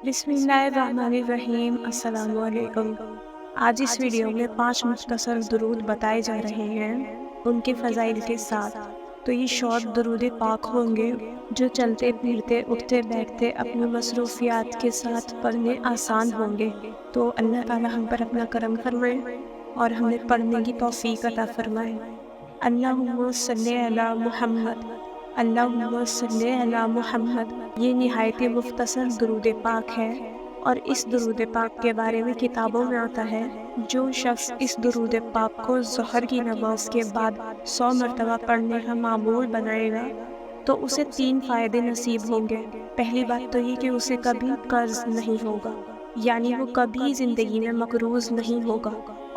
بسم اللہ الرحمن الرحیم۔ السلام علیکم۔ آج اس ویڈیو میں 5 مختصر درود بتائے جا رہے ہیں ان کے فضائل کے ساتھ۔ تو یہ شارٹ درود پاک ہوں گے جو چلتے پھرتے اٹھتے بیٹھتے اپنی مصروفیات کے ساتھ پڑھنے آسان ہوں گے۔ تو اللہ تعالی ہم پر اپنا کرم فرمائے اور ہمیں پڑھنے کی توفیق عطا فرمائے۔ اللہم صلی علی محمد، اللہم صلی علی محمد۔ یہ نہایت مختصر درود پاک ہے اور اس درود پاک کے بارے میں کتابوں میں آتا ہے جو شخص اس درود پاک کو ظہر کی نماز کے بعد 100 مرتبہ پڑھنے کا معمول بنائے گا تو اسے 3 فائدے نصیب ہوں گے۔ پہلی بات تو یہ کہ اسے کبھی قرض نہیں ہوگا، یعنی وہ کبھی زندگی میں مقروض نہیں ہوگا،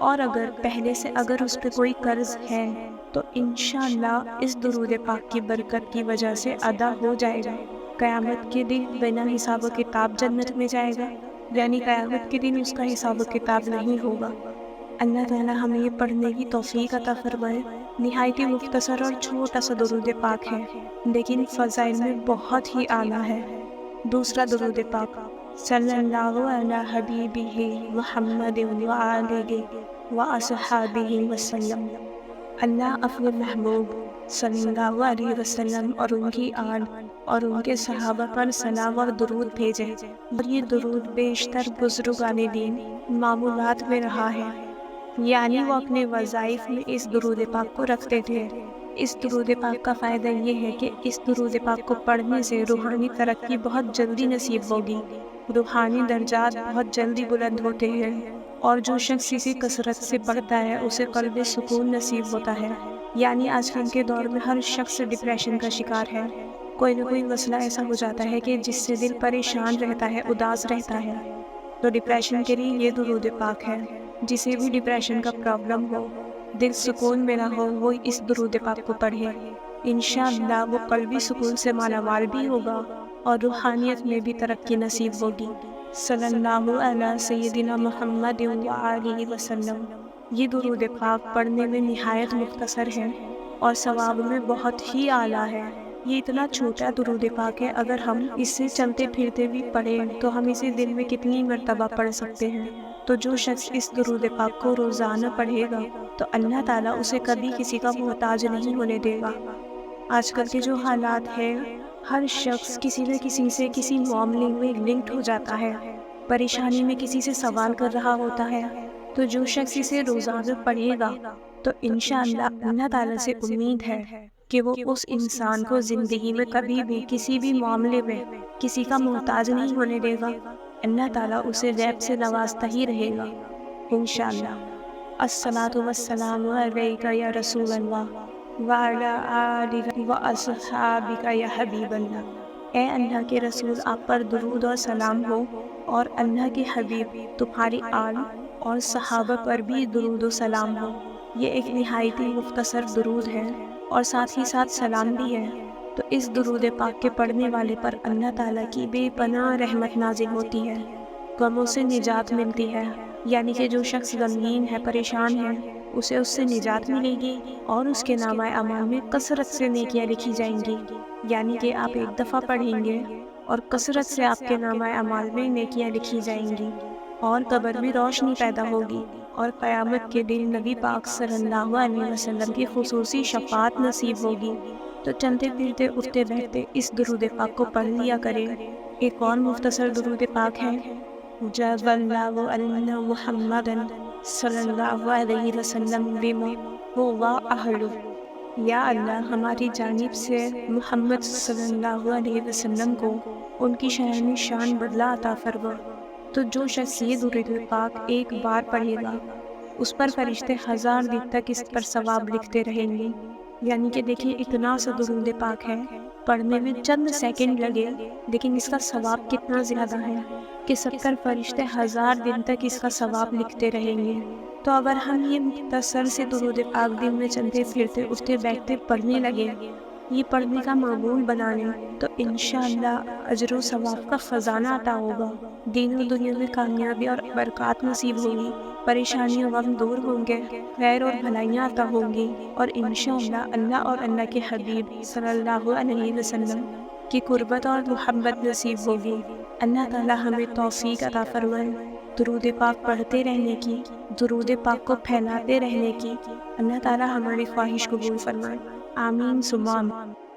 اور اگر اس پہ کوئی قرض ہے تو انشاءاللہ اس درود پاک کی برکت کی وجہ سے ادا ہو جائے گا۔ قیامت کے دن بنا حساب و کتاب جنت میں جائے گا، یعنی قیامت کے دن اس کا حساب و کتاب نہیں ہوگا۔ اللہ تعالی ہمیں یہ پڑھنے کی توفیق عطا فرمائے۔ نہایت مختصر اور چھوٹا سا درود پاک ہے لیکن فضائل میں بہت ہی اعلیٰ ہے۔ دوسرا درود پاک، صلی اللہ علی حبیبہ محمد وآلہ واصحابہ وسلم۔ اللہ اپنے محبوب صلی اللہ علیہ وسلم اور ان کی آل اور ان کے صحابہ پر سلام اور درود بھیجے، اور یہ درود بیشتر بزرگان دین معمولات میں رہا ہے، یعنی وہ اپنے وظائف میں اس درود پاک کو رکھتے تھے۔ اس درود پاک کا فائدہ یہ ہے کہ اس درود پاک کو پڑھنے سے روحانی ترقی بہت جلدی نصیب ہوگی، روحانی درجات بہت جلدی بلند ہوتے ہیں، اور جو شخص اسے کثرت سے پڑھتا ہے اسے قلب سکون نصیب ہوتا ہے۔ یعنی آج کل کے دور میں ہر شخص ڈپریشن کا شکار ہے، کوئی نہ کوئی مسئلہ ایسا ہو جاتا ہے کہ جس سے دل پریشان رہتا ہے، اداس رہتا ہے۔ تو ڈپریشن کے لیے یہ درود پاک ہے۔ جسے بھی ڈپریشن کا پرابلم ہو، دل سکون میں نہ ہو، وہ اس درود پاک کو پڑھے، انشاءاللہ وہ قلبی سکون سے مالا مال بھی ہوگا اور روحانیت میں بھی ترقی نصیب ہوگی۔ صلی اللہ علیہ سیدنا محمد وآلہ وسلم۔ یہ درود پاک پڑھنے میں نہایت مختصر ہے اور ثواب میں بہت ہی اعلیٰ ہے۔ یہ اتنا چھوٹا درود پاک ہے، اگر ہم اسے چلتے پھرتے بھی پڑھیں تو ہم اسے دن میں کتنی مرتبہ پڑھ سکتے ہیں۔ تو جو شخص اس درود پاک کو روزانہ پڑھے گا تو اللہ تعالیٰ اسے کبھی کسی کا محتاج نہیں ہونے دے گا۔ آج کل کے جو حالات ہیں، ہر شخص کسی نہ کسی سے کسی معاملے میں لنکڈ ہو جاتا ہے، پریشانی میں کسی سے سوال کر رہا ہوتا ہے۔ تو جو شخص اسے روزانہ پڑھے گا تو انشاءاللہ اللہ تعالیٰ سے امید ہے کہ وہ اس انسان کو زندگی میں کبھی بھی کسی بھی معاملے میں کسی کا محتاج نہیں ہونے دے گا، اللہ تعالیٰ اسے غیب سے نوازتا ہی رہے گا انشاءاللہ۔ الصلاۃ والسلام علیک یا رسول اللہ وعلی آلک واصحابک یا حبیب اللہ۔ اے اللہ کے رسول، آپ پر درود اور سلام ہو، اور اللہ کے حبیب تمہاری آل اور صحابہ پر بھی درود و سلام ہو۔ یہ ایک نہایت مختصر درود ہے اور ساتھ ہی ساتھ سلام بھی ہے۔ تو اس درود پاک کے پڑھنے والے پر اللہ تعالیٰ کی بے پناہ رحمت نازل ہوتی ہے، غموں سے نجات ملتی ہے، یعنی کہ جو شخص غمگین ہے، پریشان ہے، اسے اس سے نجات ملے گی اور اس کے نامہ اعمال میں کثرت سے نیکیاں لکھی جائیں گی۔ یعنی کہ آپ ایک دفعہ پڑھیں گے اور کثرت سے آپ کے نامہ اعمال میں نیکیاں لکھی جائیں گی، اور قبر میں روشنی پیدا ہوگی، اور قیامت کے دن نبی پاک صلی اللہ علیہ وسلم کی خصوصی شفاعت نصیب ہوگی۔ تو چلتے پھرتے اٹھتے بیٹھتے اس درود پاک کو پڑھ لیا کریں۔ ایک اور مختصر درود پاک ہے، جزا اللہ علی محمد صلی اللہ علیہ وسلم بما هو اہلہ۔ یا اللہ ہماری جانب سے محمد صلی اللہ علیہ وسلم کو ان کی شان میں شان بدلہ عطا فرما۔ تو جو شخص یہ درود پاک ایک بار پڑھے گا اس پر فرشتے 1000 دن تک اس پر ثواب لکھتے رہیں گے۔ یعنی کہ دیکھیں اتنا سا درود پاک ہے، پڑھنے میں چند سیکنڈ لگے لیکن اس کا ثواب کتنا زیادہ ہے کہ 70 فرشتے 1000 دن تک اس کا ثواب لکھتے رہیں گے۔ تو اگر ہم یہ مختصر سے درود پاک دن میں چلتے پھرتے اٹھتے بیٹھتے پڑھنے لگے، یہ پڑھنے کا معمول بنا لیں، تو انشاءاللہ اجر و ثواب کا خزانہ عطا ہوگا، دین و دنیا میں کامیابی اور برکات نصیب ہوگی، پریشانی و غم دور ہوں گے، خیر اور بھلائیاں عطا ہوں گی، اور انشاءاللہ اللہ اور اللہ کے حبیب صلی اللہ علیہ وسلم کی قربت اور محبت نصیب ہوگی۔ اللہ تعالیٰ ہمیں توفیق عطا فرمائے درود پاک پڑھتے رہنے کی، درود پاک کو پھیلاتے رہنے کی۔ اللہ تعالیٰ ہماری خواہش قبول فرمائے، آمین ثم آمین۔